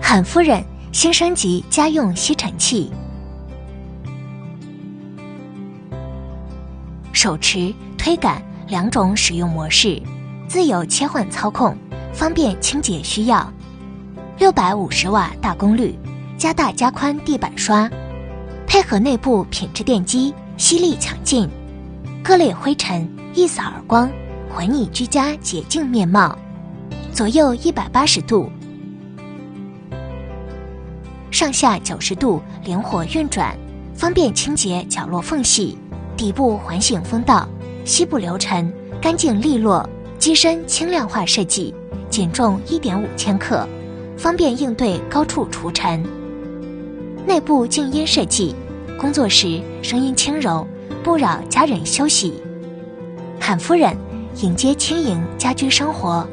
罕夫人新升级家用吸尘器，手持、推杆两种使用模式，自由切换操控，方便清洁需要。650瓦大功率，加大加宽地板刷，配合内部品质电机，吸力强劲，各类灰尘一扫而光，还你居家洁净面貌。左右180度，上下90度灵活运转，方便清洁角落缝隙。底部环形风道，吸不留尘，干净利落。机身轻量化设计，仅重1.5千克，方便应对高处除尘。内部静音设计，工作时声音轻柔，不扰家人休息。罕夫人迎接轻盈家居生活。